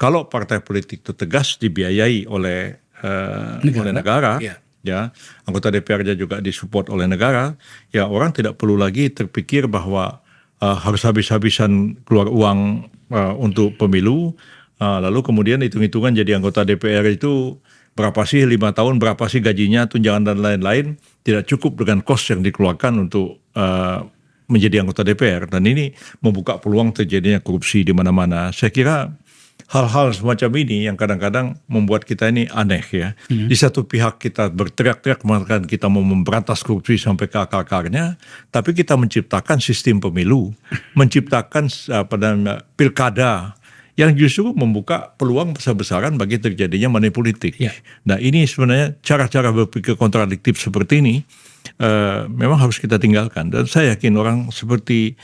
kalau partai politik itu tegas dibiayai oleh negara, Ya. ya, anggota DPR-nya juga disupport oleh negara, ya orang tidak perlu lagi terpikir bahwa harus habis-habisan keluar uang untuk pemilu, lalu kemudian hitung-hitungan jadi anggota DPR itu berapa sih 5 tahun, berapa sih gajinya, tunjangan dan lain-lain, tidak cukup dengan kos yang dikeluarkan untuk menjadi anggota DPR. Dan ini membuka peluang terjadinya korupsi di mana-mana. Saya kira hal-hal semacam ini yang kadang-kadang membuat kita ini aneh ya. Di satu pihak kita berteriak-teriak mengatakan kita mau memberantas korupsi sampai ke akar-akarnya, tapi kita menciptakan sistem pemilu, menciptakan pilkada yang justru membuka peluang besar-besaran bagi terjadinya money politik. Ya. Nah ini sebenarnya cara-cara berpikir kontradiktif seperti ini memang harus kita tinggalkan. Dan saya yakin orang seperti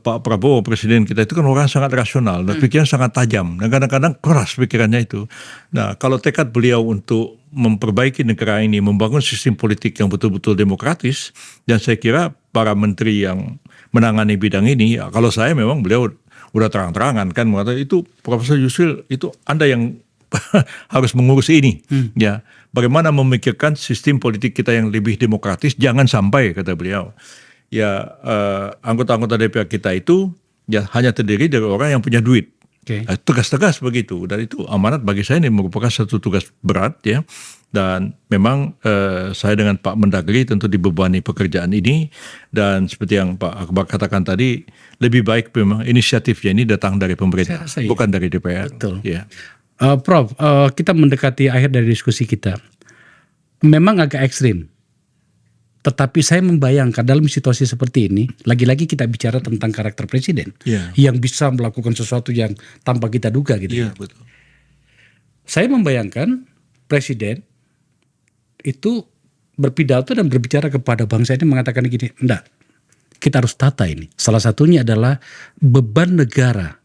Pak Prabowo, presiden kita itu kan orang sangat rasional, dan pikiran sangat tajam, dan kadang-kadang keras pikirannya itu. Nah kalau tekad beliau untuk memperbaiki negara ini, membangun sistem politik yang betul-betul demokratis, dan saya kira para menteri yang menangani bidang ini, kalau saya memang beliau udah terang-terangan kan mengatakan itu Profesor Yusril itu Anda yang harus mengurus ini, ya. Bagaimana memikirkan sistem politik kita yang lebih demokratis, jangan sampai kata beliau, ya anggota-anggota DPR kita itu ya hanya terdiri dari orang yang punya duit. Tegas-tegas begitu, dan itu amanat bagi saya ini merupakan satu tugas berat ya. Dan memang saya dengan Pak Mendagri tentu dibebani pekerjaan ini, dan seperti yang Pak Akbar katakan tadi, lebih baik memang inisiatifnya ini datang dari pemerintah, bukan dari DPR. Betul. Ya. Prof, kita mendekati akhir dari diskusi kita. Memang agak ekstrim. Tetapi saya membayangkan dalam situasi seperti ini, lagi-lagi kita bicara tentang karakter presiden yang bisa melakukan sesuatu yang tanpa kita duga gitu. Betul. Saya membayangkan presiden itu berpidato dan berbicara kepada bangsa ini mengatakan gini, enggak, kita harus tata ini. Salah satunya adalah beban negara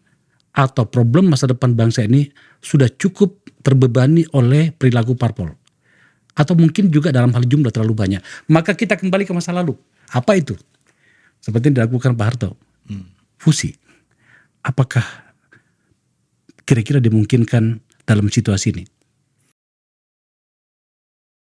atau problem masa depan bangsa ini sudah cukup terbebani oleh perilaku parpol. Atau mungkin juga dalam hal jumlah terlalu banyak. Maka kita kembali ke masa lalu. Apa itu? Seperti yang dilakukan Pak Harto. Fusi. Apakah kira-kira dimungkinkan dalam situasi ini?